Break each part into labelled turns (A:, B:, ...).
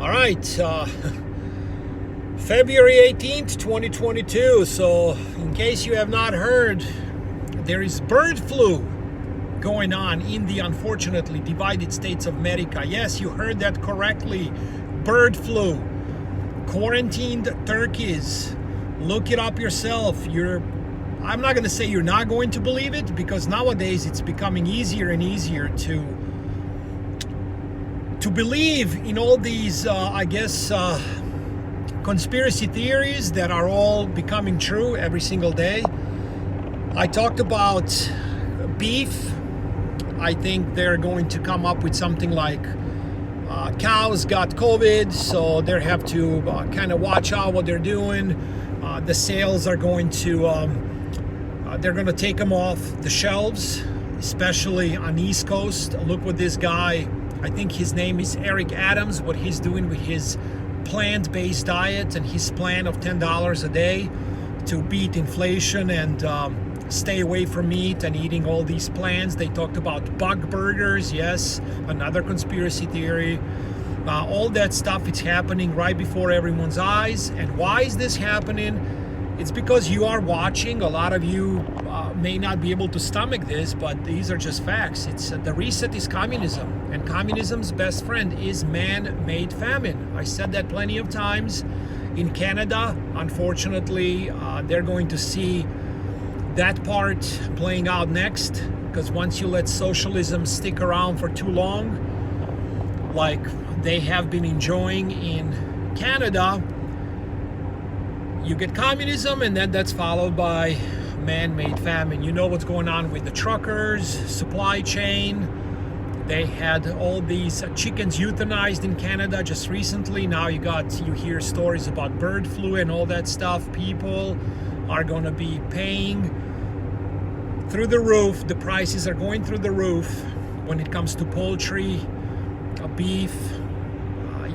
A: All right, February 18th, 2022. So, in case you have not heard, there is bird flu going on in the unfortunately divided states of America. Yes, you heard that correctly. Bird flu. Quarantined turkeys. Look it up yourself. I'm not going to say you're not going to believe it, because nowadays it's becoming easier and easier to believe in all these, conspiracy theories that are all becoming true every single day. I talked about beef. I think they're going to come up with something like cows got COVID, so they have to kind of watch out what they're doing. The sales are going to, they're going to take them off the shelves, especially on the East Coast. Look what this guy, I think his name is Eric Adams, what he's doing with his plant-based diet and his plan of $10 a day to beat inflation and stay away from meat and eating all these plants. They talked about bug burgers. Yes, another conspiracy theory. All that stuff, it's happening right before everyone's eyes. And why is this happening? It's because you are watching. A lot of you may not be able to stomach this, but these are just facts. It's the reset is communism, and communism's best friend is man-made famine. I said that plenty of times. In Canada, unfortunately, they're going to see that part playing out next, because once you let socialism stick around for too long, like they have been enjoying in Canada, you get communism, and then that's followed by man-made famine. You know what's going on with the truckers, supply chain. They had all these chickens euthanized in Canada just recently. Now you hear stories about bird flu and all that stuff. People are going to be paying through the roof. The prices are going through the roof when it comes to poultry, beef,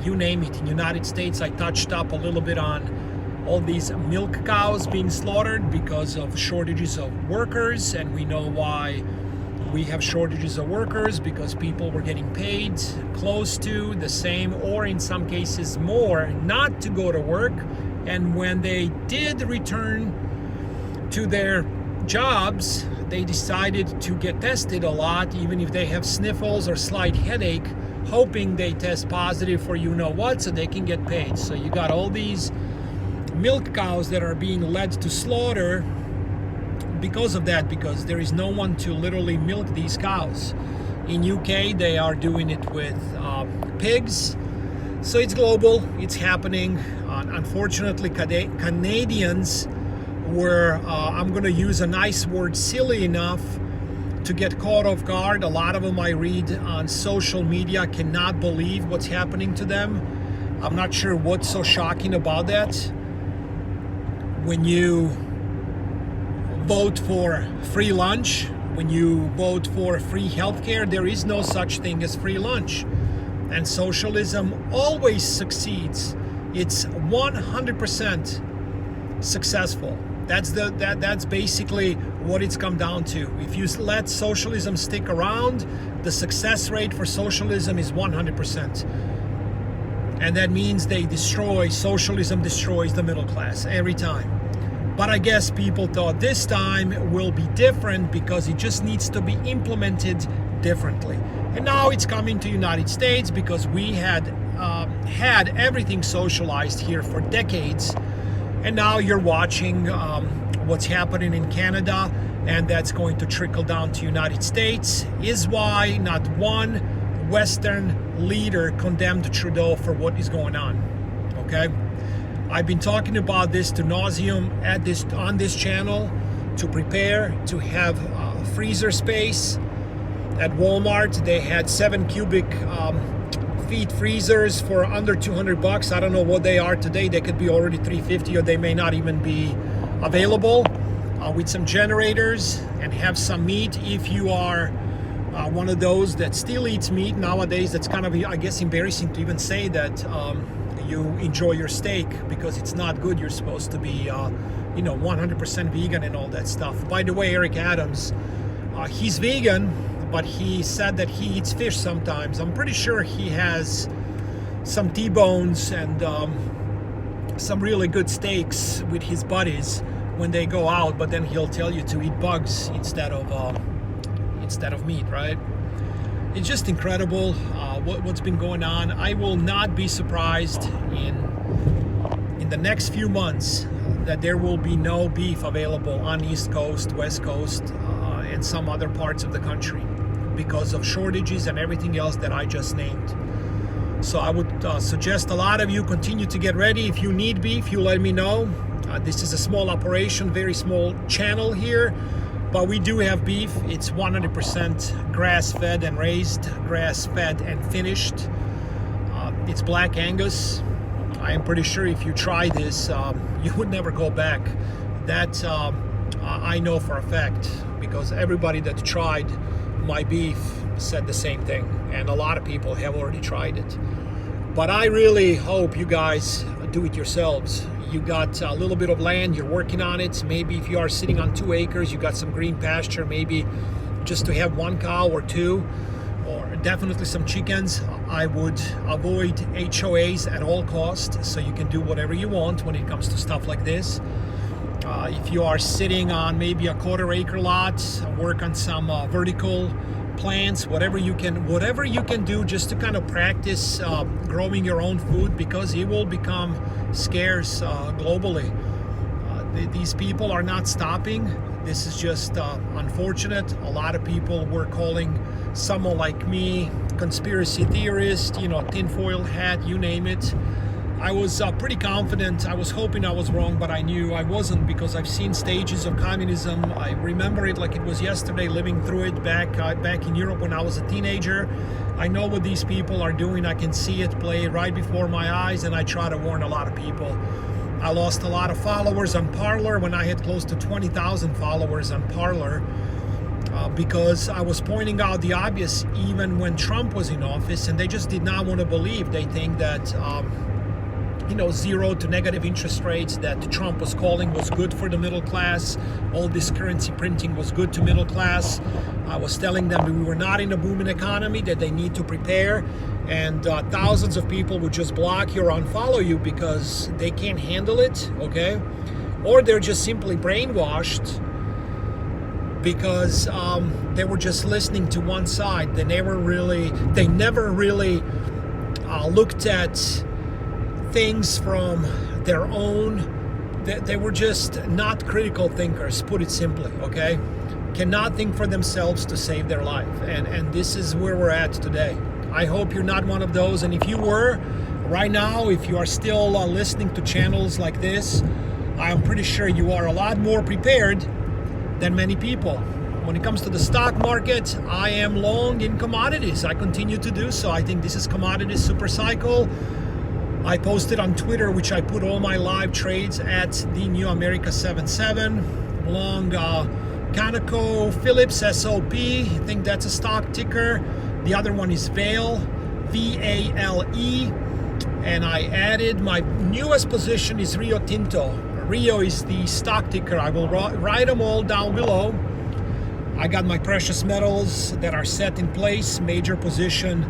A: you name it. In the United States, I touched up a little bit on all these milk cows being slaughtered because of shortages of workers, and we know why we have shortages of workers, because people were getting paid close to the same, or in some cases more, not to go to work. And when they did return to their jobs, they decided to get tested a lot, even if they have sniffles or slight headache, hoping they test positive for you know what, so they can get paid. So you got all these milk cows that are being led to slaughter because of that, because there is no one to literally milk these cows. In UK, they are doing it with pigs. So it's global, it's happening. Unfortunately, Canadians were, I'm going to use a nice word, silly enough to get caught off guard. A lot of them I read on social media cannot believe what's happening to them. I'm not sure what's so shocking about that. When you vote for free lunch, when you vote for free healthcare, there is no such thing as free lunch. And socialism always succeeds. It's 100% successful. That's basically what it's come down to. If you let socialism stick around, the success rate for socialism is 100%. And that means socialism destroys the middle class every time. But I guess people thought this time will be different, because it just needs to be implemented differently. And now it's coming to United States, because we had everything socialized here for decades. And now you're watching what's happening in Canada, and that's going to trickle down to United States. Is why not one Western leader condemned Trudeau for what is going on. Okay, I've been talking about this to nauseum on this channel, to prepare to have freezer space. At Walmart, they had 7 cubic feet freezers for under $200. I don't know what they are today. They could be already $350, or they may not even be available, with some generators, and have some meat. If you are one of those that still eats meat nowadays, that's kind of, I guess, embarrassing to even say that you enjoy your steak, because it's not good. You're supposed to be 100% vegan and all that stuff. By the way, Eric Adams, he's vegan, but he said that he eats fish sometimes. I'm pretty sure he has some T-bones and some really good steaks with his buddies when they go out, but then he'll tell you to eat bugs instead of meat, right? It's just incredible what's been going on. I will not be surprised in the next few months that there will be no beef available on East Coast, West Coast, and some other parts of the country because of shortages and everything else that I just named. So I would suggest a lot of you continue to get ready. If you need beef, you let me know. This is a small operation, very small channel here, but we do have beef. It's 100% grass-fed and raised, grass-fed and finished. It's Black Angus. I am pretty sure if you try this, you would never go back. That I know for a fact, because everybody that tried my beef said the same thing, and a lot of people have already tried it. But I really hope you guys do it yourselves. You got a little bit of land, you're working on it. Maybe if you are sitting on 2 acres, you got some green pasture, maybe just to have 1 cow or 2, or definitely some chickens. I would avoid HOAs at all costs, so you can do whatever you want when it comes to stuff like this. If you are sitting on maybe a 1/4 acre lot, work on some vertical plants, whatever you can do just to kind of practice growing your own food, because it will become scarce globally. These people are not stopping. This is just unfortunate. A lot of people were calling someone like me conspiracy theorist, tinfoil hat, you name it. I was pretty confident. I was hoping I was wrong, but I knew I wasn't, because I've seen stages of communism. I remember it like it was yesterday, living through it back in Europe when I was a teenager. I know what these people are doing. I can see it play right before my eyes, and I try to warn a lot of people. I lost a lot of followers on Parler when I had close to 20,000 followers on Parler, because I was pointing out the obvious even when Trump was in office, and they just did not want to believe. They think that 0 to negative interest rates that Trump was calling was good for the middle class. All this currency printing was good to middle class. I was telling them that we were not in a booming economy, that they need to prepare, and thousands of people would just block you or unfollow you because they can't handle it, okay? Or they're just simply brainwashed because they were just listening to one side. They never really looked at things from their own. They were just not critical thinkers, put it simply, okay? Cannot think for themselves to save their life. And this is where we're at today. I hope you're not one of those. And if you were, right now, if you are still listening to channels like this, I'm pretty sure you are a lot more prepared than many people. When it comes to the stock market, I am long in commodities. I continue to do so. I think this is commodities super cycle. I posted on Twitter, which I put all my live trades at the New America 77, long Conoco Phillips SOP. I think that's a stock ticker. The other one is Vale, VALE, and I added my newest position is Rio Tinto. Rio is the stock ticker. I will write them all down below. I got my precious metals that are set in place. Major position.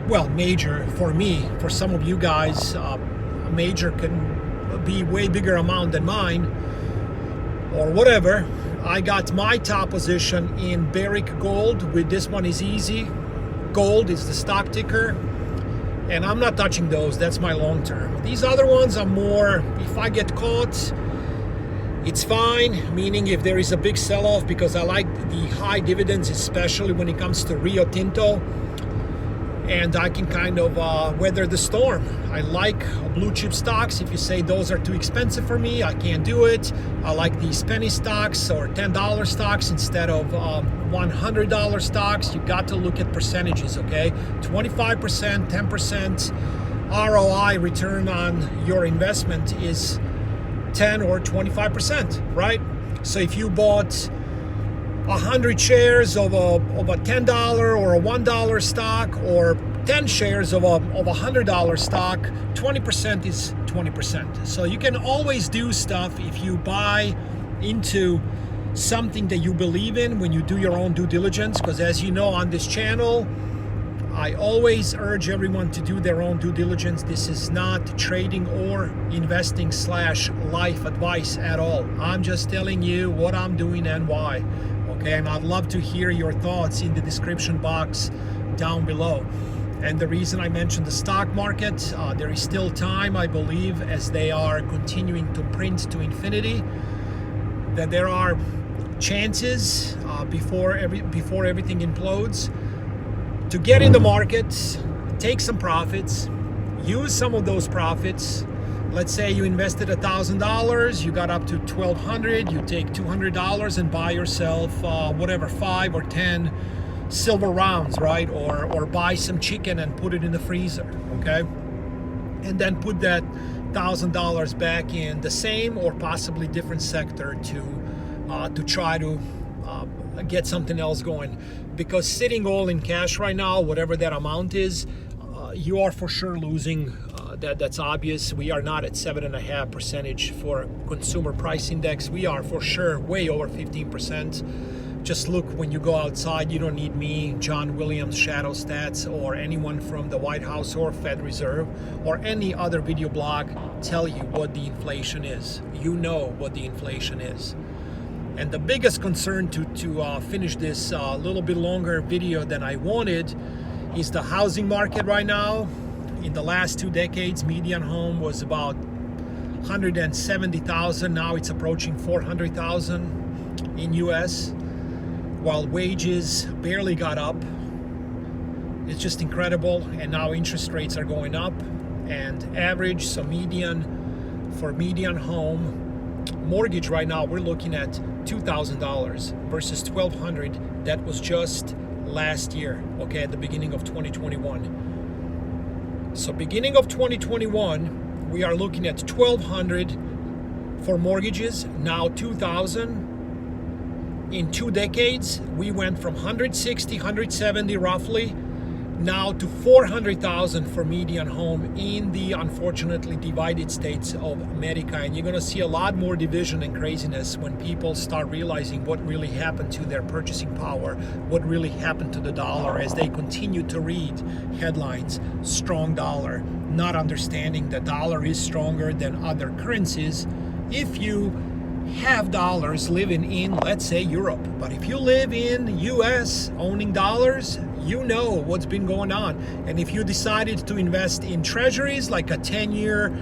A: Well, major for me. For some of you guys, a major can be way bigger amount than mine, or whatever. I got my top position in Barrick Gold. With this one is easy. Gold is the stock ticker, and I'm not touching those. That's my long term. These other ones are more, if I get caught, it's fine, meaning if there is a big sell-off, because I like the high dividends, especially when it comes to Rio Tinto. And I can kind of weather the storm. I like blue chip stocks. If you say those are too expensive for me, I can't do it. I like these penny stocks or $10 stocks instead of $100 stocks. You got to look at percentages, okay? 25%, 10% ROI, return on your investment, is 10 or 25%, right? So if you bought 100 shares of a $10 or a $1 stock, or 10 shares of a $100 stock, 20% is 20%. So you can always do stuff if you buy into something that you believe in when you do your own due diligence. Because as you know, on this channel, I always urge everyone to do their own due diligence. This is not trading or investing / life advice at all. I'm just telling you what I'm doing and why. Okay, and I'd love to hear your thoughts in the description box down below. And the reason I mentioned the stock market, there is still time, I believe, as they are continuing to print to infinity, that there are chances before everything implodes to get in the market, take some profits, use some of those profits. Let's say you invested $1,000, you got up to $1,200, you take $200 and buy yourself whatever, 5 or 10 silver rounds, right? Or buy some chicken and put it in the freezer, okay? And then put that $1,000 back in the same or possibly different sector to try to get something else going. Because sitting all in cash right now, whatever that amount is, you are for sure losing. That's obvious. We are not at 7.5% for consumer price index. We are for sure way over 15%. Just look when you go outside. You don't need me, John Williams, Shadow Stats, or anyone from the White House or Fed Reserve or any other video blog tell you what the inflation is. You know what the inflation is. And the biggest concern to finish this a little bit longer video than I wanted is the housing market right now. In the last 2 decades, median home was about 170,000. Now it's approaching 400,000 in US, while wages barely got up. It's just incredible. And now interest rates are going up, and average, so median, for median home mortgage right now, we're looking at $2,000 versus $1,200. That was just last year, okay, at the beginning of 2021. So beginning of 2021, we are looking at $1,200 for mortgages, now $2,000. In 2 decades, we went from 160, 170 roughly, now to 400,000 for median home in the unfortunately divided states of America. And you're going to see a lot more division and craziness when people start realizing what really happened to their purchasing power, what really happened to the dollar, as they continue to read headlines, strong dollar, not understanding the dollar is stronger than other currencies if you have dollars living in, let's say, Europe. But if you live in US owning dollars, you know what's been going on. And if you decided to invest in treasuries, like a 10-year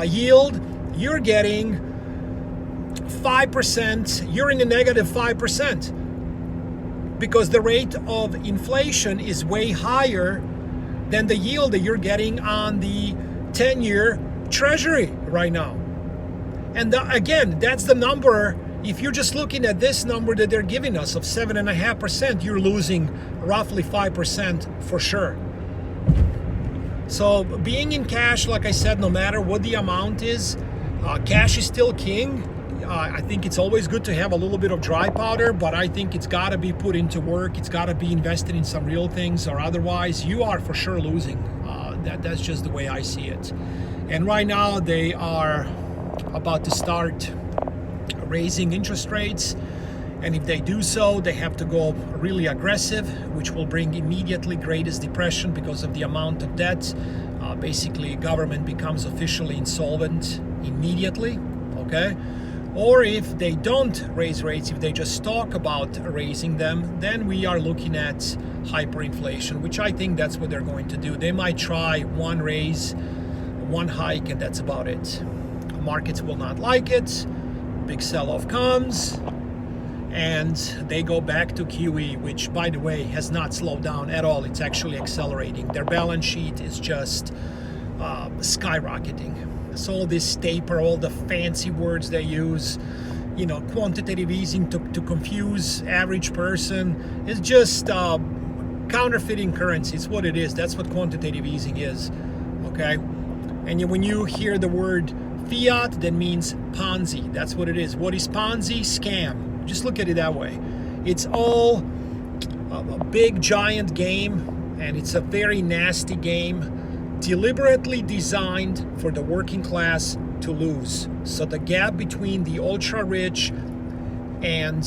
A: yield, you're getting 5%, you're in the negative 5%, because the rate of inflation is way higher than the yield that you're getting on the 10-year treasury right now. And again, that's the number. If you're just looking at this number that they're giving us of 7.5%, you're losing roughly 5% for sure. So being in cash, like I said, no matter what the amount is, cash is still king. I think it's always good to have a little bit of dry powder, but I think it's got to be put into work. It's got to be invested in some real things, or otherwise you are for sure losing. That's just the way I see it. And right now they are about to start raising interest rates, and if they do so, they have to go really aggressive, which will bring immediately greatest depression because of the amount of debt. Basically, government becomes officially insolvent immediately, okay? Or if they don't raise rates, if they just talk about raising them, then we are looking at hyperinflation, which I think that's what they're going to do. They might try one raise, one hike, and that's about it. Markets will not like it. Big sell-off comes, and they go back to QE, which, by the way, has not slowed down at all. It's actually accelerating. Their balance sheet is just skyrocketing. So all this taper, all the fancy words they use, you know, quantitative easing to confuse average person, is just counterfeiting currency. It's what it is. That's what quantitative easing is, okay? And when you hear the word fiat, that means Ponzi. That's what it is. What is Ponzi? Scam. Just look at it that way. It's all a big giant game, and it's a very nasty game, deliberately designed for the working class to lose. So the gap between the ultra rich and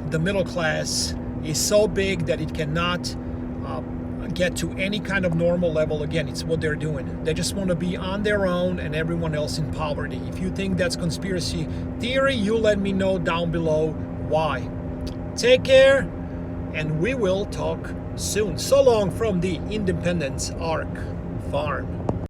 A: the middle class is so big that it cannot get to any kind of normal level again. It's what they're doing. They just want to be on their own and everyone else in poverty. If you think that's conspiracy theory, you let me know down below why. Take care, and we will talk soon. So long from the Independence Arc Farm.